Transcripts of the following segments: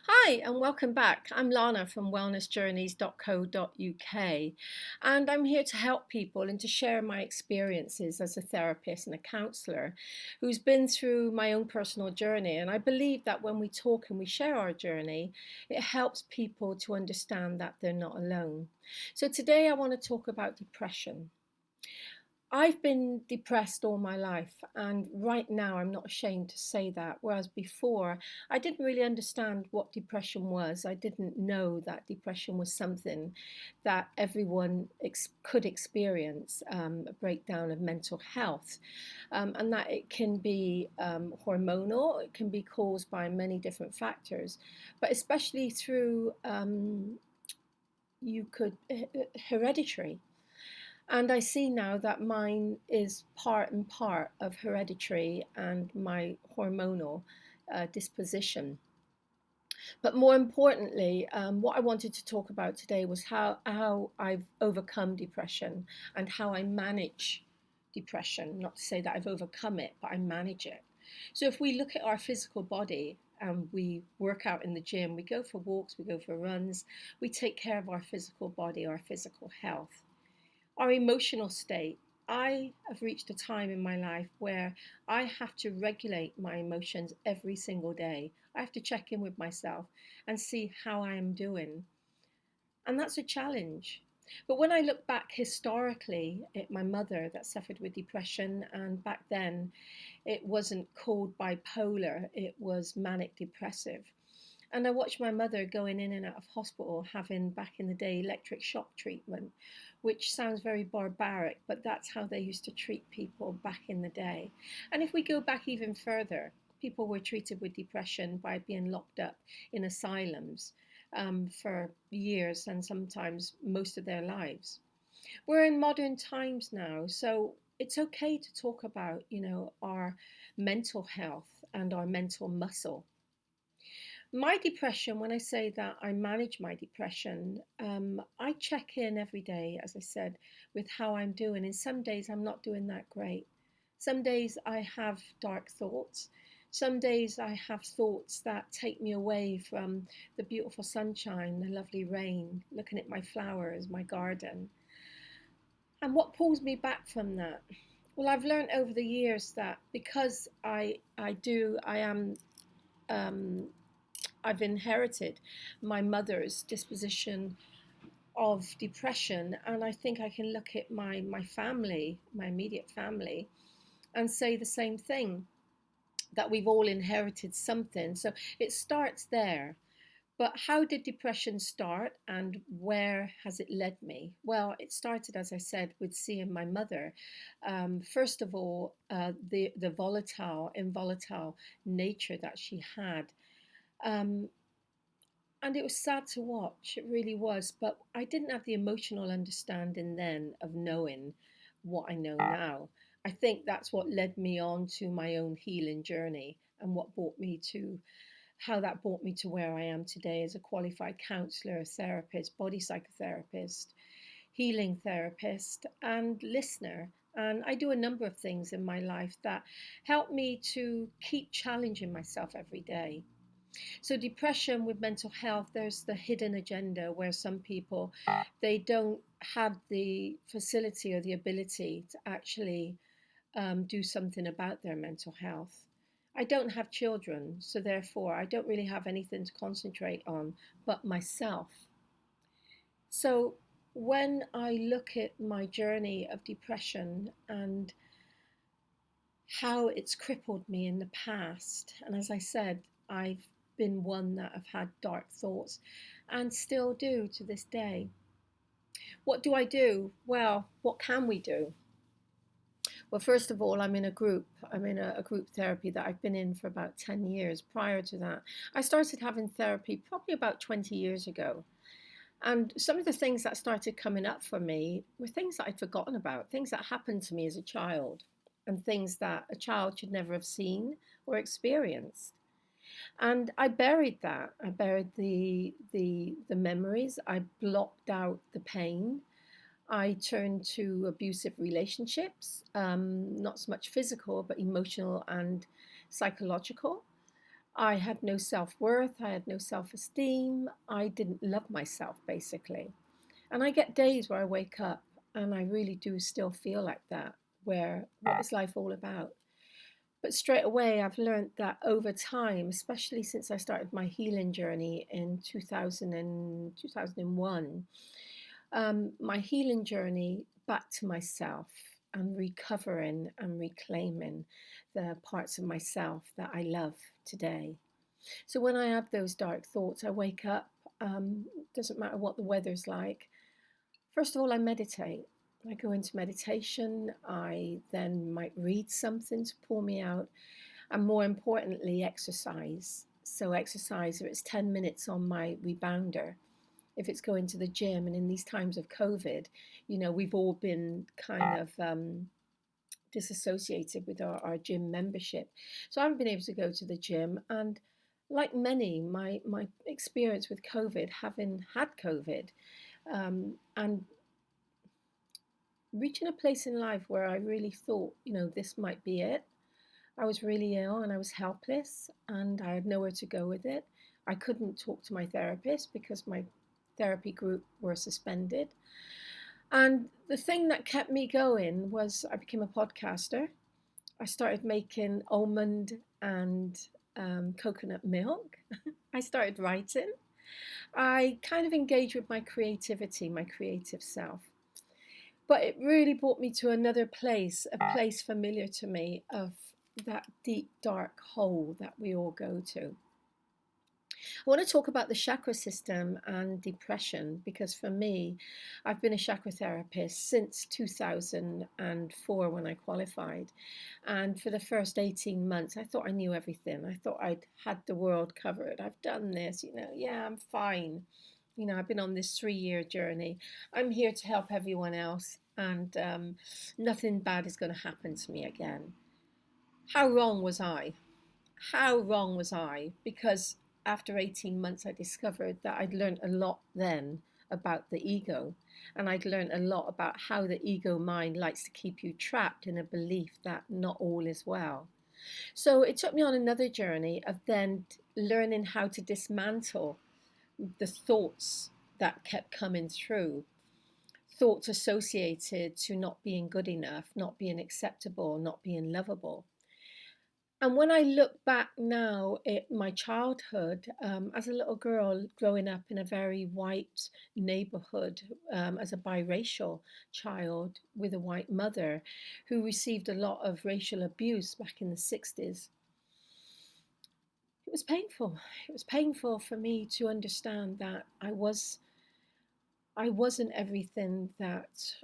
Hi, and welcome back. I'm Lana from wellnessjourneys.co.uk, and I'm here to help people and to share my experiences as a therapist and a counselor who's been through my own personal journey. And I believe that when we talk and we share our journey, it helps people to understand that they're not alone. So today I want to talk about depression. I've been depressed all my life, and right now I'm not ashamed to say that. Whereas before, I didn't really understand what depression was. I didn't know that depression was something that everyone could experience, a breakdown of mental health, and that it can be hormonal, it can be caused by many different factors, but especially through you could hereditary. And I see now that mine is part and part of hereditary and my hormonal disposition. But more importantly, what I wanted to talk about today was how I've overcome depression and how I manage depression. Not to say that I've overcome it, but I manage it. So if we look at our physical body and we work out in the gym, we go for walks, we go for runs, we take care of our physical body, our physical health. Our emotional state. I have reached a time in my life where I have to regulate my emotions every single day. I have to check in with myself and see how I am doing. And that's a challenge. But when I look back historically at my mother that suffered with depression, and back then it wasn't called bipolar, it was manic depressive. And I watched my mother going in and out of hospital, having back in the day electric shock treatment, which sounds very barbaric, but that's how they used to treat people back in the day. And if we go back even further, people were treated with depression by being locked up in asylums for years and sometimes most of their lives. We're in modern times now, so it's okay to talk about, our mental health and our mental muscle. My depression, when I say that I manage my depression, I check in every day, as I said, with how I'm doing. And some days I'm not doing that great. Some days I have dark thoughts. Some days I have thoughts that take me away from the beautiful sunshine, the lovely rain, looking at my flowers, my garden. And what pulls me back from that? Well, I've learned over the years that because I am um, I've inherited my mother's disposition of depression, and I think I can look at my family, my immediate family, and say the same thing, that we've all inherited something. So it starts there. But how did depression start and where has it led me? Well, it started, as I said, with seeing my mother. First of all, the volatile, involatile nature that she had. Um, and it was sad to watch, it really was. But I didn't have the emotional understanding then of knowing what I know now. I think that's what led me on to my own healing journey and what brought me to how that brought me to where I am today as a qualified counselor, therapist, body psychotherapist, healing therapist, and listener. And I do a number of things in my life that help me to keep challenging myself every day. So depression with mental health, there's the hidden agenda where some people they don't have the facility or the ability to actually do something about their mental health. I don't have children, so therefore I don't really have anything to concentrate on but myself. So when I look at my journey of depression and how it's crippled me in the past, and as I said, I've been one that have had dark thoughts and still do to this day. What do I do? Well, what can we do? Well, first of all, I'm in a group. I'm in a group therapy that I've been in for about 10 years. Prior to that, I started having therapy probably about 20 years ago. And some of the things that started coming up for me were things that I'd forgotten about, things that happened to me as a child, and things that a child should never have seen or experienced. And I buried that. I buried the memories. I blocked out the pain. I turned to abusive relationships, not so much physical, but emotional and psychological. I had no self-worth, I had no self-esteem, I didn't love myself basically. And I get days where I wake up and I really do still feel like that, where what is life all about? But straight away, I've learned that over time, especially since I started my healing journey in 2001, my healing journey back to myself and recovering and reclaiming the parts of myself that I love today. So when I have those dark thoughts, I wake up, doesn't matter what the weather's like. First of all, I meditate. I go into meditation. I then might read something to pull me out. And more importantly, exercise. So, exercise, if it's 10 minutes on my rebounder, if it's going to the gym, and in these times of COVID, we've all been kind of disassociated with our gym membership. So, I haven't been able to go to the gym. And like many, my experience with COVID, having had COVID, and reaching a place in life where I really thought, this might be it. I was really ill and I was helpless and I had nowhere to go with it. I couldn't talk to my therapist because my therapy group were suspended. And the thing that kept me going was I became a podcaster. I started making almond and coconut milk. I started writing. I kind of engaged with my creativity, my creative self. But it really brought me to another place, a place familiar to me of that deep, dark hole that we all go to. I want to talk about the chakra system and depression because for me, I've been a chakra therapist since 2004 when I qualified. And for the first 18 months, I thought I knew everything. I thought I'd had the world covered. I've done this, yeah, I'm fine. I've been on this 3-year journey. I'm here to help everyone else, and nothing bad is going to happen to me again. How wrong was I? How wrong was I? Because after 18 months, I discovered that I'd learned a lot then about the ego. And I'd learned a lot about how the ego mind likes to keep you trapped in a belief that not all is well. So it took me on another journey of then learning how to dismantle the thoughts that kept coming through. Thoughts associated to not being good enough, not being acceptable, not being lovable. And when I look back now at my childhood, as a little girl growing up in a very white neighborhood, as a biracial child with a white mother who received a lot of racial abuse back in the 60s, it was painful. It was painful for me to understand that I wasn't everything that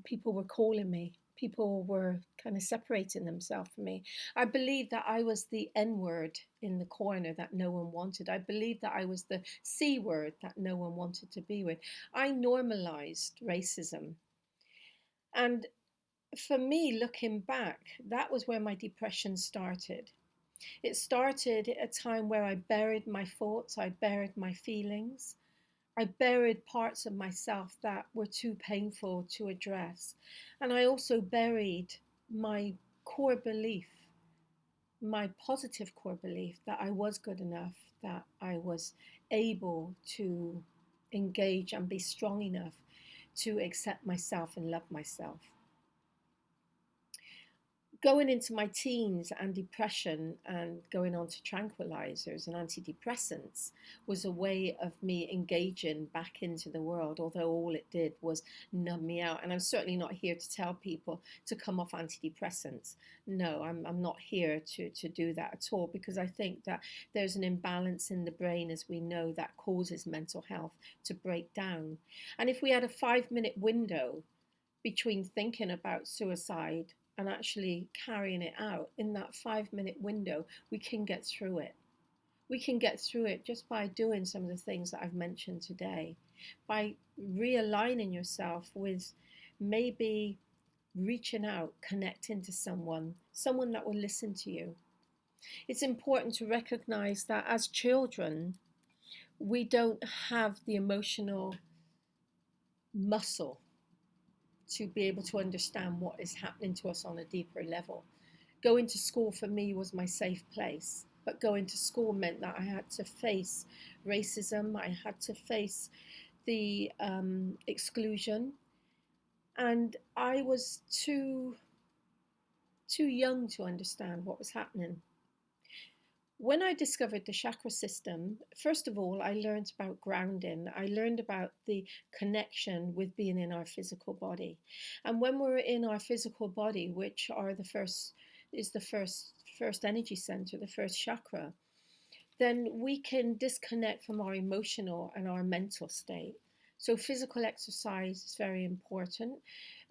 people were calling me. People were kind of separating themselves from me. I believed that I was the N word in the corner that no one wanted. I believed that I was the C word that no one wanted to be with. I normalized racism. And for me, looking back, that was where my depression started. It started at a time where I buried my thoughts, I buried my feelings. I buried parts of myself that were too painful to address. And I also buried my core belief, my positive core belief that I was good enough, that I was able to engage and be strong enough to accept myself and love myself. Going into my teens and depression and going on to tranquilizers and antidepressants was a way of me engaging back into the world, although all it did was numb me out. And I'm certainly not here to tell people to come off antidepressants. No, I'm not here to do that at all, because I think that there's an imbalance in the brain, as we know, that causes mental health to break down. And if we had a 5-minute window between thinking about suicide and actually carrying it out, in that 5-minute window, we can get through it. We can get through it just by doing some of the things that I've mentioned today, by realigning yourself with maybe reaching out, connecting to someone that will listen to you. It's important to recognize that as children, we don't have the emotional muscle to be able to understand what is happening to us on a deeper level. Going to school for me was my safe place. But going to school meant that I had to face racism, I had to face the exclusion, and I was too young to understand what was happening. When I discovered the chakra system, first of all, I learned about grounding. I learned about the connection with being in our physical body. And when we're in our physical body, which are the first energy center, the first chakra, then we can disconnect from our emotional and our mental state. So physical exercise is very important.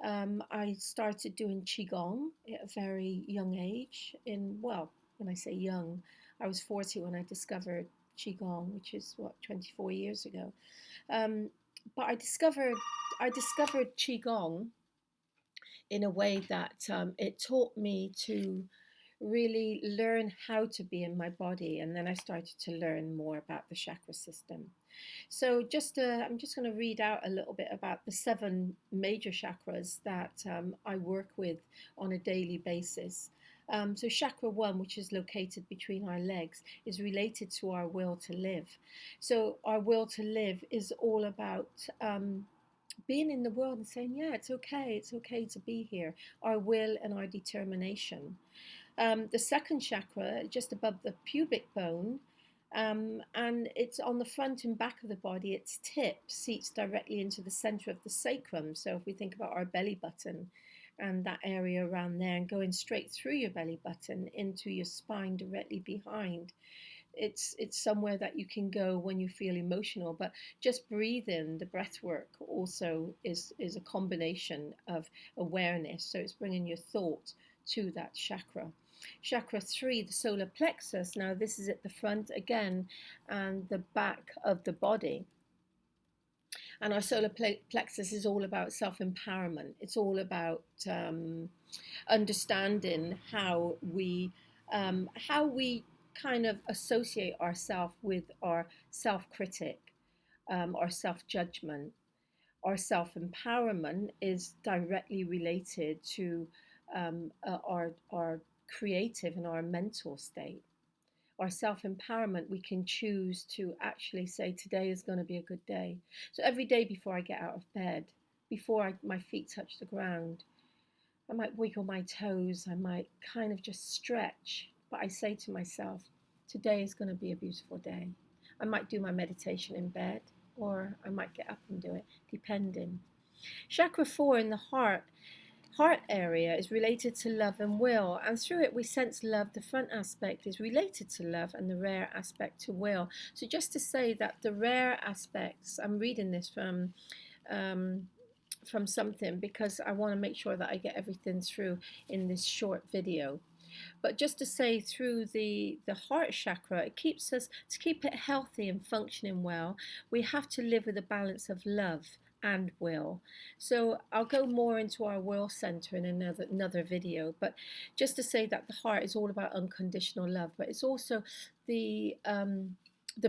I started doing qigong at a very young age. When I say young, I was 40 when I discovered qigong, which is 24 years ago. But I discovered qigong in a way that it taught me to really learn how to be in my body, and then I started to learn more about the chakra system. So I'm just going to read out a little bit about the 7 major chakras that I work with on a daily basis. So chakra 1, which is located between our legs, is related to our will to live. So our will to live is all about being in the world and saying, yeah, it's okay to be here. Our will and our determination. The second chakra, just above the pubic bone, and it's on the front and back of the body. Its tip seats directly into the center of the sacrum. So if we think about our belly button and that area around there, and going straight through your belly button into your spine directly behind, it's somewhere that you can go when you feel emotional. But just breathing, the breath work also is a combination of awareness. So it's bringing your thought to that chakra. Chakra 3, the solar plexus. Now this is at the front again and the back of the body. And our solar plexus is all about self-empowerment. It's all about understanding how we kind of associate ourselves with our self-critic, our self-judgment. Our self-empowerment is directly related to our creative and our mental state. Our self-empowerment, we can choose to actually say, today is going to be a good day. So every day before I get out of bed, before my feet touch the ground, I might wiggle my toes, I might kind of just stretch, but I say to myself, today is going to be a beautiful day. I might do my meditation in bed, or I might get up and do it, depending. Chakra 4 in the heart area is related to love and will, and through it we sense love. The front aspect is related to love and the rare aspect to will. So just to say that the rare aspects, I'm reading this from something because I want to make sure that I get everything through in this short video. But just to say, through the heart chakra, it keeps us, to keep it healthy and functioning well, we have to live with a balance of love and will. So I'll go more into our will center in another video, but just to say that the heart is all about unconditional love, but it's also the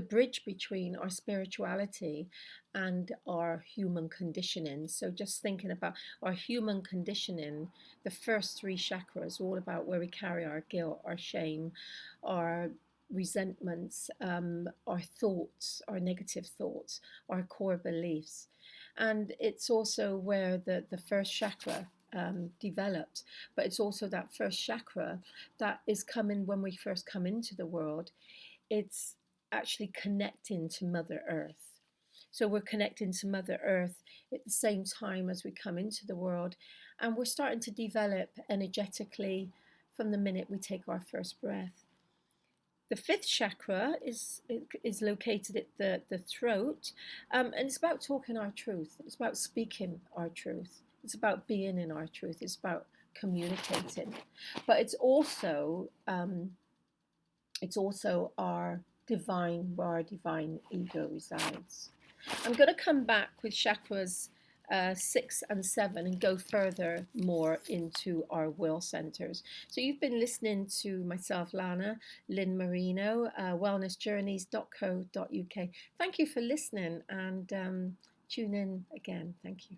bridge between our spirituality and our human conditioning. So just thinking about our human conditioning, the first 3 chakras, all about where we carry our guilt, our shame, our resentments, our thoughts, our negative thoughts, our core beliefs. And it's also where the first chakra developed, but it's also that first chakra that is coming when we first come into the world. It's actually connecting to Mother Earth. So we're connecting to Mother Earth at the same time as we come into the world, and we're starting to develop energetically from the minute we take our first breath. The 5th chakra is located at the throat, and it's about talking our truth. It's about speaking our truth. It's about being in our truth. It's about communicating. But it's also our divine, where our divine ego resides. I'm going to come back with chakras 6 and 7 and go further more into our will centers. So you've been listening to myself, Lana Lynn Marino, wellnessjourneys.co.uk. Thank you for listening, and tune in again. Thank you.